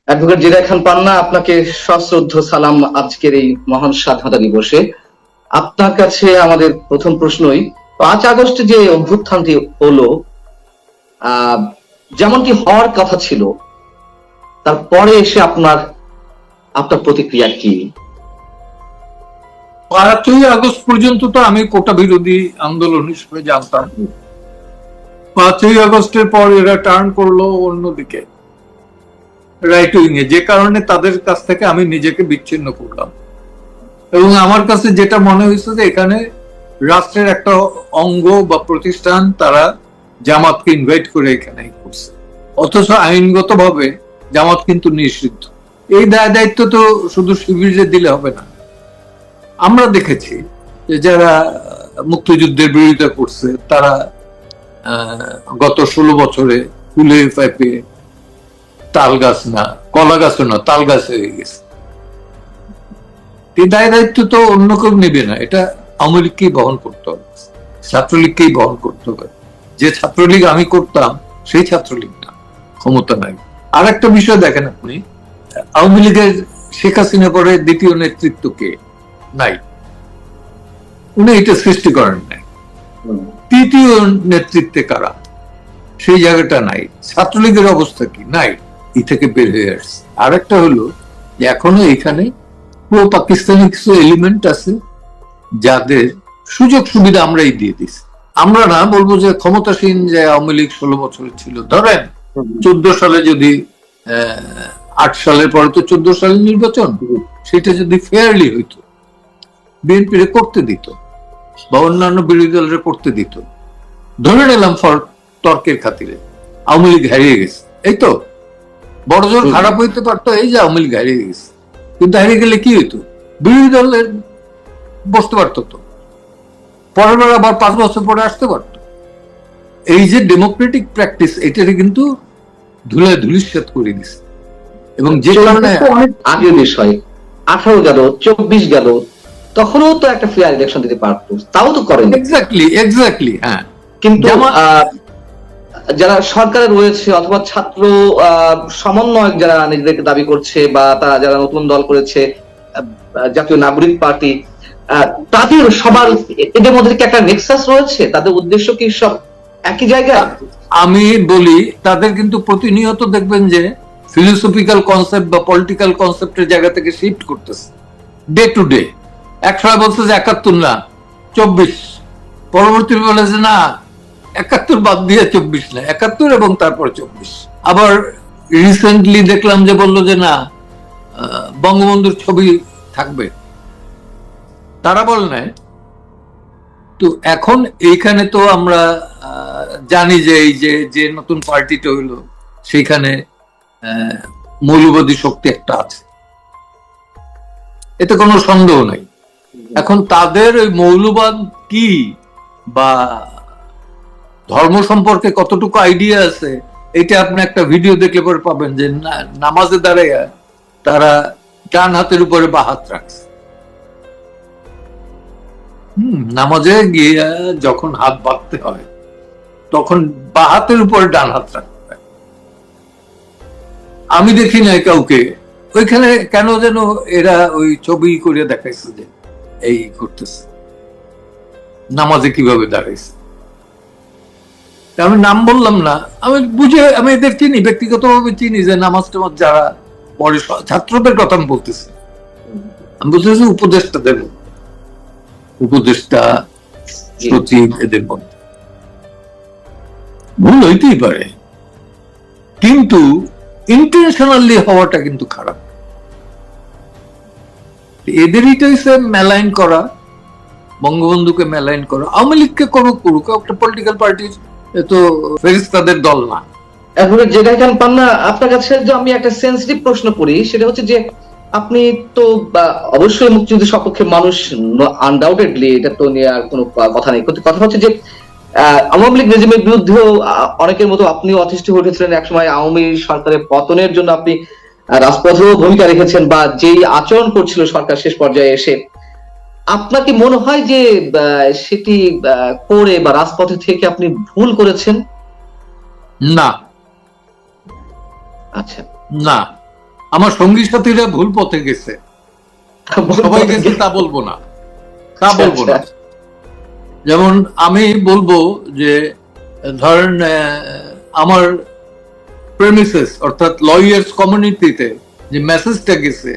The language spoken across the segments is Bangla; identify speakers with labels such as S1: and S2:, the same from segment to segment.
S1: অ্যাডভোকেট জেরা খান পান্না, আপনাকে সশ্রদ্ধ সালাম আজকের এই মহান স্বাধীনতা দিবসে। আপনার কাছে আমাদের প্রথম প্রশ্নই, 5 আগস্ট যে অভ্যুত্থানটি হলো, আহ যেমনটি হওয়ার কথা ছিল, তারপরে এসে আপনার আপনার প্রতিক্রিয়া কি?
S2: 5ই আগস্ট পর্যন্ত তো আমি কোটা বিরোধী আন্দোলন হিসেবে জানতাম। 5ই আগস্টের পর এরা টার্ন করলো অন্যদিকে, রাইট উইং এ, যে কারণে তাদের কাছ থেকে আমি নিজেকে বিচ্ছিন্ন করলাম। এবং আমার কাছে যেটা মনে হয়েছে যে এখানে রাষ্ট্রের একটা অঙ্গ বা প্রতিষ্ঠান তারা জামাতকে ইনভাইট করে এখানে করছে, অথচ আইনগতভাবে জামাত কিন্তু নিষিদ্ধ। এই দায় দায়িত্ব তো শুধু শিবিরে দিলে হবে না। আমরা দেখেছি যে যারা মুক্তিযুদ্ধের বিরোধিতা করছে তারা গত 16 বছরে ফুলে ফাইপে তাল গাছ না, কলা গাছও না, তাল গাছ হয়ে গেছে। এই দায় দায়িত্ব তো অন্য কেউ নেবে না, এটা আওয়ামী লীগকেই বহন করতে হবে, ছাত্রলীগকেই বহন করতে হবে। যে ছাত্রলীগ আমি করতাম সেই ছাত্রলীগ না, ক্ষমতা নাই। আর একটা বিষয় দেখেন আপনি, আওয়ামী লীগের শেখ হাসিনা পরে দ্বিতীয় নেতৃত্ব কে? নাই, উনি এটা সৃষ্টি করেন নাই। তৃতীয় নেতৃত্বে কারা? সেই জায়গাটা নাই। ছাত্রলীগের অবস্থা কি? নাই, ই থেকে বের হয়ে আসছে। আর একটা হলো যে এখনো এখানে পুরো পাকিস্তানি কিছু এলিমেন্ট আছে যাদের সুযোগ সুবিধা আমরাই দিয়ে দিছি। আমরা না বলবো যে ক্ষমতাসীন যে আওয়ামী লীগ 16 বছর ছিল, ধরেন 14 সালে যদি 8 সালের পরে তো 14 সালের নির্বাচন, সেটা যদি ফেয়ারলি হইতো, বিএনপি করতে দিত বা অন্যান্য বিরোধী দলের করতে দিত, ধরে নিলাম ফর তর্কের খাতিরে আওয়ামী লীগ হারিয়ে গেছে, এই তো বড় জোর খারাপ হইতে পারতো, এই যে আওয়ামী লীগ হারিয়ে গেছে। কিন্তু হারিয়ে গেলে কি হইতো? বিরোধী দলের বসতে পারতো, তো পরের বার আবার 5 বছর পরে আসতে পারতো। এই যে ডেমোক্রেটিক প্র্যাকটিস, এটারে কিন্তু ধুলায় ধুলিস্যাৎ করে দিছে। এবং যে কারণে
S1: অনেক আগের বিষয়, 18 গেল, 24 গেল, তখনও তো একটা ফেয়ার ইলেকশন দিতে পারতো, তাও তো করেন।
S2: এক্স্যাক্টলি হ্যাঁ।
S1: কিন্তু যারা সরকারে রয়েছে অথবা ছাত্র সমন্বয়ক যারা নিজেদেরকে দাবি করছে, বা তারা যারা নতুন দল করেছে, জাতীয় নাগরিক পার্টি, তাদের সবার এদের মধ্যে কি একটা নেক্সাস রয়েছে? তাদের উদ্দেশ্য কি সব একই জায়গায়?
S2: আমি বলি, তাদের কিন্তু প্রতিনিয়ত দেখবেন যে ফিলোসফিক্যাল কনসেপ্ট বা পলিটিক্যাল কনসেপ্টের জায়গা থেকে শিফট করতেছে ডে টু ডে। এক সময় বলছে যে 71 না 24, পরবর্তী বলে যে না 71 বাদ দিয়ে 24 না 71 এবং তারপর 24। আবার রিসেন্টলি দেখলাম যে বললো যে না বঙ্গবন্ধুর ছবি থাকবে, তারা বল নাই। তো এখন এইখানে তো আমরা জানি যে এই যে নতুন পার্টিটা হইলো সেইখানে মৌলবাদী শক্তি একটা আছে, এতে কোনো সন্দেহ নাই। এখন তাদের ওই মৌলবাদ কি বা ধর্ম সম্পর্কে কতটুকু আইডিয়া আছে, এটা আপনি একটা ভিডিও দেখলে পরে পাবেন যে নামাজে দাঁড়াইয়া তারা ডান হাতের উপরে বা হাত রাখছে। নামাজে গিয়ে যখন হাত বাঁধতে হয় তখন বা হাতের উপরে ডান হাত রাখতে হয়। আমি দেখি নাই কাউকে ওইখানে, কেন যেন এরা ওই ছবি করে দেখাইছে যে এই করতেছে, নামাজে কিভাবে দাঁড়াইছে। আমি নাম বললাম না, আমি বুঝে, আমি এদের চিনি, ব্যক্তিগতভাবে চিনি যে নামাজ টামাজ যারা পরে, ছাত্রদের কথা আমি বলতেছি। আমি বলতেছি উপদেষ্টাদের, উপদেষ্টা সচিব, এদের মধ্যে ভুল হইতেই পারে, কিন্তু ইন্টেনশনালি হওয়াটা কিন্তু খারাপ। এদের এটা হচ্ছে মেলাইন করা, বঙ্গবন্ধুকে মেলাইন করা। আওয়ামী লীগকে করুক, একটা পলিটিক্যাল পার্টির তো ফেরেশতাদের দল না।
S1: এখন যেটা কেন পান্না, আপনার কাছে যে আমি একটা সেন্সিটিভ প্রশ্ন করি, সেটা হচ্ছে যে আপনি তো অবশ্যই মুক্তিযুদ্ধের সপক্ষে মানুষ, আনডাউটেডলি, এটা তো নিয়ে আর কোনো কথা নেই। কিন্তু কথা হচ্ছে যে আওয়ামী লীগ রেজিমের বিরুদ্ধেও অনেকের মতো আপনিও অতিষ্ঠ হয়ে উঠেছিলেন একসময়। আওয়ামী সরকারের পতনের জন্য আপনি রাজপথেও ভূমিকা রেখেছেন, বা যেই আচরণ করছিল সরকার শেষ পর্যায়ে এসে, আপনার কি মনে হয় যে সেটি করে বা রাজপথে থেকে আপনি ভুল করেছেন?
S2: না,
S1: আচ্ছা,
S2: না, আমার সঙ্গী সাথীরা ভুল পথে গেছে, সবাই গেছে তা বলবো না, তা বলবো না। যেমন আমি বলবো যে ধরেন আমার প্রেমিসেস অর্থাৎ লয়ার্স কমিউনিটিতে যে মেসেজটা গেছে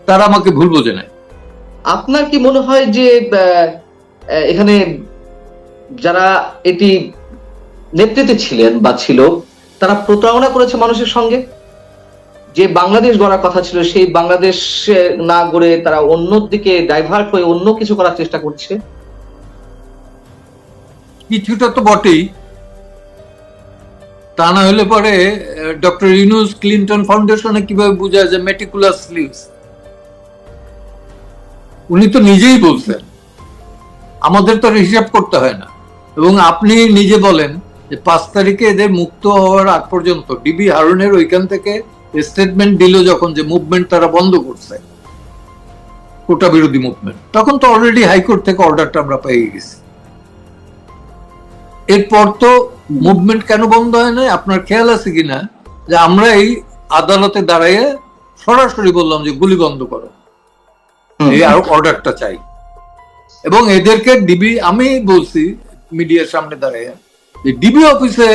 S2: তারা আমাকে ভুল বোঝে নাই।
S1: আপনার কি মনে হয় যে এখানে যারা এটি নেতৃত্বে ছিলেন বা ছিল তারা প্রতারণা করেছে মানুষের সঙ্গে? যে বাংলাদেশ গড়ার কথা ছিল সেই বাংলাদেশ না গড়ে তারা অন্যদিকে ডাইভার্ট হয়ে অন্য কিছু করার চেষ্টা করছে?
S2: কিছুটা তো বটেই, তা না হলে পরে ডক্টর ইউনুস ক্লিনটন ফাউন্ডেশনে কিভাবে বোঝায় যে মেটিকুলাস লিভস? উনি তো নিজেই বলছেন, আমাদের তো হিসাব করতে হয় না। এবং আপনি নিজে বলেন যে 5 তারিখে এদের মুক্ত হওয়ার আগ পর্যন্ত ডিবি হারুনের ওইখান থেকে স্টেটমেন্ট দিল যখন যে মুভমেন্ট তারা বন্ধ করছে, কোটা বিরোধী মুভমেন্ট, তখন তো অলরেডি হাইকোর্ট থেকে অর্ডারটা আমরা পেয়ে গেছি। এরপর তো মুভমেন্ট কেন বন্ধ হয় না আপনার খেয়াল আছে কিনা যে আমরা এই আদালতে দাঁড়াইয়ে সরাসরি বললাম যে গুলি বন্ধ করো, এই আরো অর্ডারটা চাই। এবং এদেরকে ডিবি, আমি বলছি মিডিয়ার সামনে দাঁড়াইয়া যে ডিবি অফিসে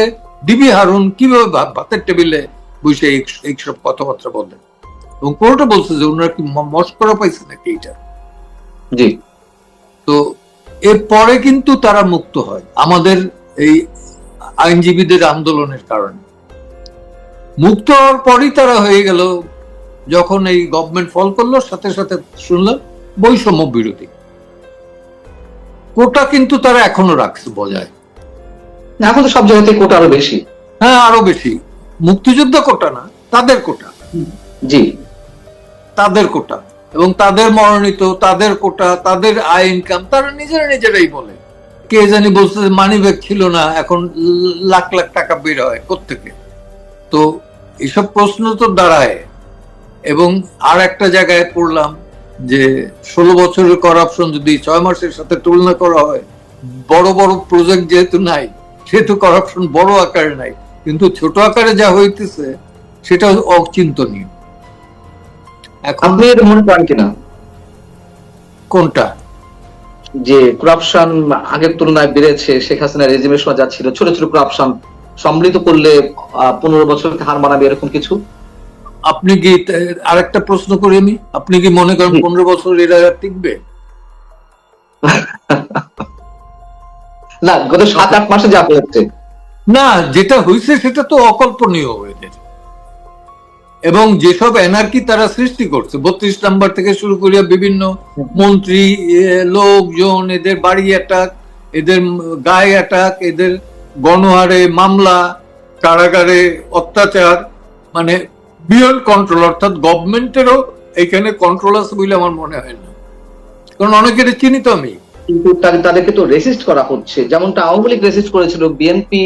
S2: ডিবি হারুন কিভাবে ভাতের টেবিলে বসে এইসব কথাবার্তা বলেন, এবং কোর্টে বলছে যে ওনারা কি মস্করা পাইছে নাকি এইটা।
S1: জি।
S2: তো এরপরে কিন্তু তারা মুক্ত হয় আমাদের এই আইনজীবীদের আন্দোলনের কারণে। মুক্ত হওয়ার পরই তারা হয়ে গেল, যখন এই গভর্নমেন্ট ফল করলো সাথে সাথে শুনলাম বৈষম্য বিরোধী। কোটা কিন্তু তারা এখনো রাখছে বজায়।
S1: এখন তো সব জায়গাতে কোটা আরো বেশি।
S2: হ্যাঁ, আরো বেশি। মুক্তিযোদ্ধা কোটা না, তাদের কোটা।
S1: জি,
S2: তাদের কোটা, এবং তাদের মনোনীত, তাদের কোটা, তাদের আয় ইনকাম তারা নিজেরাই বলে। কে জানি বলছে মানি ব্যাগ ছিল না, এখন লাখ লাখ টাকা বের হয় কোত্থেকে। তো এসব প্রশ্ন তো দাঁড়ায়। এবং আর একটা জায়গায় পড়লাম যে 16 বছরের করাপশন যদি 6 মাসের সাথে তুলনা করা হয়, বড় বড় প্রজেক্ট যেহেতু নাই সেহেতু করাপশন বড় আকারে নাই, কিন্তু ছোট আকারে যা হইতেছে সেটা অচিন্তনীয়। এখন
S1: আপনি এটা মনে করেন কিনা
S2: কোনটা
S1: যে করাপশন আগের তুলনায় বেড়েছে? শেখ হাসিনা রেজিমের সময় যা ছিল ছোট ছোট করাপশন সম্মিলিত করলে 15 বছরকে হার মানাবে, এরকম কিছু?
S2: আপনি কি, আরেকটা প্রশ্ন করি আমি, আপনি কি মনে করেন 15 বছর এরা টিকবে?
S1: না, গত 7-8 মাসে যা হয়েছে,
S2: না, যেটা হয়েছে সেটা তো অকল্পনীয় এদের। এবং যেসব এনার্কি তারা সৃষ্টি করছে 32 নাম্বার থেকে শুরু করিয়া বিভিন্ন মন্ত্রী, লোকজন, এদের বাড়ি অ্যাটাক, এদের গায়ে অ্যাটাক, এদের গণহারে মামলা, কারাগারে অত্যাচার, মানে বিয়ন্ড কন্ট্রোল। অর্থাৎ গভর্নমেন্টেরও এখানে কন্ট্রোল আছে বলে আমার মনে হয় না, কারণ অনেকের চিনি তো আমি।
S1: কিন্তু তাদেরকে তো রেসিস্ট করা হচ্ছে, যেমনটা আওয়ামী লীগ রেসিস্ট করেছিল, বিএনপি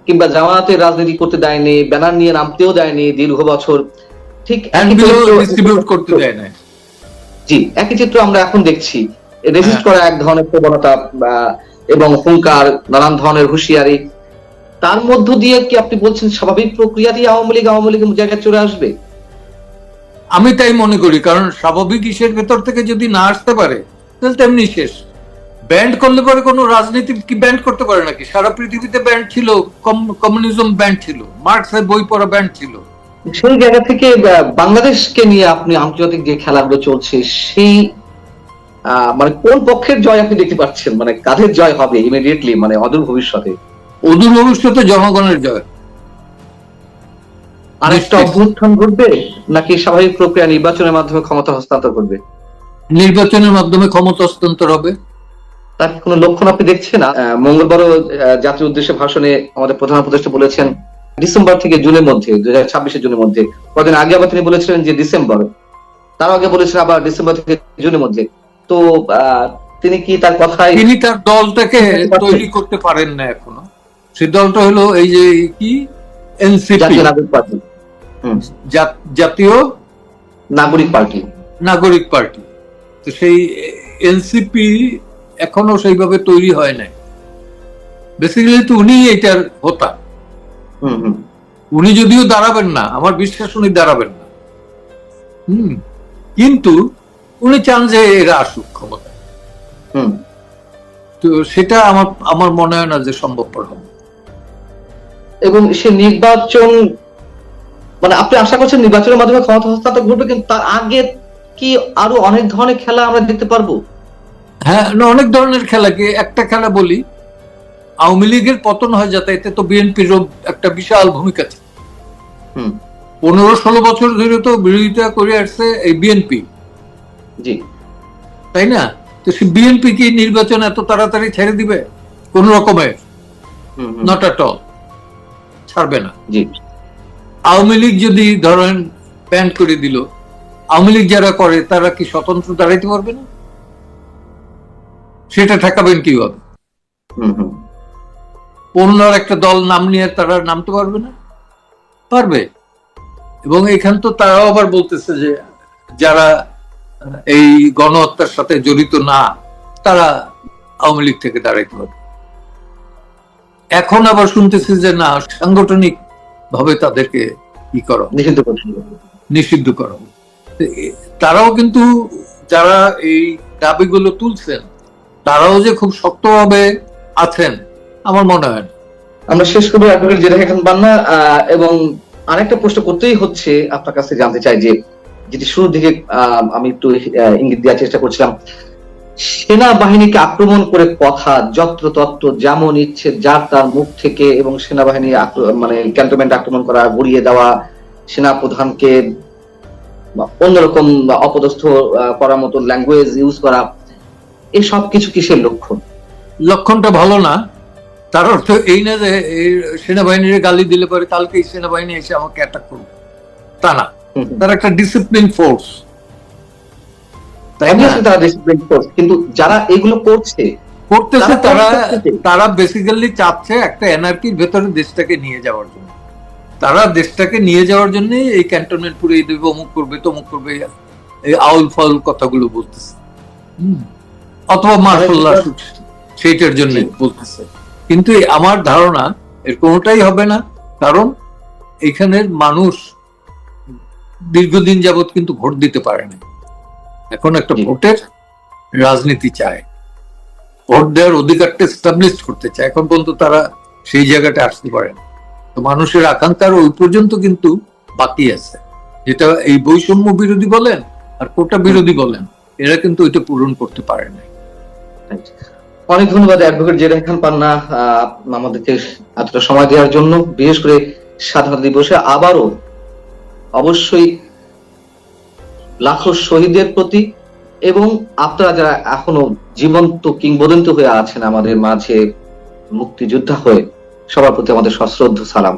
S1: কিংবা জামায়াতের রাজনীতি করতে দেয়নি, ব্যানার নিয়ে নামতেও দেয়নি দীর্ঘ বছর। ঠিক
S2: ডিস্ট্রিবিউট করতে দেয় না।
S1: জি, একই চিত্র আমরা এখন দেখছি। রেসিস্ট করা এক ধরনের প্রবণতা এবং হুঙ্কার, নানান ধরনের হুঁশিয়ারি, তার মধ্য দিয়ে কি আপনি বলছেন স্বাভাবিক প্রক্রিয়াতেই আওয়ামী লীগের জায়গায় চলে আসবে?
S2: আমি তাই মনে করি, কারণ স্বাভাবিক ইসের ভেতর থেকে যদি না আসতে পারে তাহলে তেমনি শেষ। ব্যান্ড করলে পরে কোনো রাজনীতি কি ব্যান্ড করতে পারে নাকি? সারা পৃথিবীতে ব্যান্ড ছিল, কমিউনিজম ব্যান্ড ছিল, মার্কসের বই পড়া ব্যান্ড ছিল।
S1: সেই জায়গা থেকে বাংলাদেশকে নিয়ে আপনি আন্তর্জাতিক যে খেলাগুলো চলছে সেই মানে কোন পক্ষের জয় আপনি দেখতে পাচ্ছেন? মানে কাদের জয় হবে ইমিডিয়েটলি, মানে অদূর ভবিষ্যতে?
S2: অদূর ভবিষ্যতে জনগণের জয়।
S1: আর একটা অভ্যুত্থান ঘটবে নাকি স্বাভাবিক প্রক্রিয়া নির্বাচনের মাধ্যমে ক্ষমতা হস্তান্তর করবে?
S2: নির্বাচনের মাধ্যমে ক্ষমতা হস্তান্তর হবে।
S1: তার কোনো লক্ষণ আপনি দেখছেন? মঙ্গলবারও জাতির উদ্দেশ্যে ভাষণে আমাদের প্রধান উপদেষ্টা বলেছেন ডিসেম্বর থেকে জুনের মধ্যে, 2026 জুনের মধ্যে। কদিন আগে আবার তিনি বলেছিলেন যে ডিসেম্বর, তার আগে বলেছিলেন আবার ডিসেম্বর থেকে জুনের মধ্যে। তো তিনি কি তার কথায়,
S2: তিনি তার দলটাকে তৈরি করতে পারেন না এখনো। সেই দলটা হলো এই যে কি এনসিপি,
S1: জাতীয় নাগরিক পার্টি।
S2: জাতীয়
S1: নাগরিক পার্টি।
S2: তো সেই এনসিপি এখনো সেইভাবে তৈরি হয় নাই। বেসিক্যালি তো উনি এটার হোতা। উনি যদিও দাঁড়াবেন না, আমার বিশ্বাস উনি দাঁড়াবেন না, কিন্তু উনি চান যে এরা আসুক ক্ষমতায়। তো সেটা আমার মনে হয় না যে সম্ভবপর হবে।
S1: এবং সে নির্বাচন, মানে আপনি আশা করছেন নির্বাচনের মাধ্যমে ক্ষমতা হস্তান্তর ঘটবে, কিন্তু তার আগে কি আরো অনেক ধরনের খেলা আমরা দেখতে পারবো?
S2: হ্যাঁ, অনেক ধরনের খেলা। কি একটা খেলা বলি, আওয়ামী লীগের পতন হয় যাতে, এতে তো বিএনপির একটা বিশাল ভূমিকা ছিল। 15-16 বছর ধরে তো বিরোধিতা করে আসছে এই বিএনপি,
S1: জি,
S2: তাই না? তো সে বিএনপি কি নির্বাচন এত তাড়াতাড়ি ছেড়ে দিবে? কোন রকমের নট এট অল, ছাড়বে না।
S1: জি,
S2: আওয়ামী লীগ যদি ধরেন ব্যান করে দিল, আওয়ামী লীগ যারা করে তারা কি স্বতন্ত্র দাঁড়াইতে পারবে না? সেটা ঠেকাবেন কিভাবে? অন্য একটা দল নাম নিয়ে তারা নামতে পারবে না? পারবে। এবং এখানে তো তারাও আবার বলতেছে যে যারা এই গণহত্যার সাথে জড়িত না, তারা আওয়ামী লীগ থেকে দাঁড়াইতে পারবে। এখন আবার শুনতেছে যে না, সাংগঠনিক ভাবে তাদেরকে কি করো, নিষিদ্ধ করো। তারাও কিন্তু, যারা এই দাবিগুলো তুলছেন, তারাও যে খুব শক্তভাবে আছেন আমার মনে হয় না।
S1: আমরা শেষ করবো অ্যাডভোকেট জেরা খান পান্না, এবং আরেকটা প্রশ্ন করতেই হচ্ছে আপনার কাছে, জানতে চাই যে যেটি শুরুর দিকে আমি একটু ইঙ্গিত দেওয়ার চেষ্টা করছিলাম, সেনাবাহিনীকে আক্রমণ করে কথা যত্রতত্র যেমন ইচ্ছে যার তার মুখ থেকে, এবং সেনাবাহিনী মানে ক্যান্টনমেন্ট আক্রমণ করা, গড়িয়ে দেওয়া, সেনা প্রধানকে অন্যরকম অপদস্থ করার মতো ল্যাঙ্গুয়েজ ইউজ করা, এই সব কিছু কিসের লক্ষণ?
S2: লক্ষণটা ভালো না। তার অর্থ এই না যে সেনাবাহিনীর গালি দিলে পরে কালকে সেনাবাহিনী এসে আমাকে অ্যাটাক করবে, তা না। তার একটা ডিসিপ্লিন ফোর্স, তাই না?
S1: তারা ডিসিপ্লিন ফোর্স, কিন্তু যারা এগুলো করতেছে
S2: তারা বেসিক্যালি চাচ্ছে একটা এনার্কির ভেতরে দেশটাকে নিয়ে যাওয়ার জন্য। তারা দেশটাকে নিয়ে যাওয়ার জন্য এই ক্যান্টনমেন্ট পুড়িয়ে দেবে, অমুক করবে তমুক করবে, এই আউল ফাউল কথাগুলো বলতেছে, অথবা মার্শাল ল সেইটার জন্য বলতেছে। কিন্তু আমার ধারণা এর কোনোটাই হবে না, কারণ এখানের মানুষ দীর্ঘদিন যাবৎ কিন্তু ভোট দিতে পারে না। এখন একটা ভোটের রাজনীতি চায়, ভোট দেওয়ার অধিকারটা এস্টাবলিশ করতে চায়। এখন পর্যন্ত তারা সেই জায়গাটা আসতে পারে না। তো মানুষের আকাঙ্ক্ষার ওই পর্যন্ত কিন্তু বাকি আছে, যেটা এই বৈষম্য বিরোধী বলেন আর কোটা বিরোধী বলেন, এরা কিন্তু ওইটা পূরণ করতে পারে না।
S1: অনেক ধন্যবাদ অ্যাডভোকেট জেরা খান পান্না আমাদেরকে এতটা সময় দেওয়ার জন্য। বিশেষ করে স্বাধীনতা দিবসে আবারও অবশ্যই লাখো শহীদের প্রতি, এবং আপনারা যারা এখনো জীবন্ত কিংবদন্তি হয়ে আছেন আমাদের মাঝে মুক্তিযোদ্ধা হয়ে, সবার প্রতি আমাদের সশ্রদ্ধ সালাম।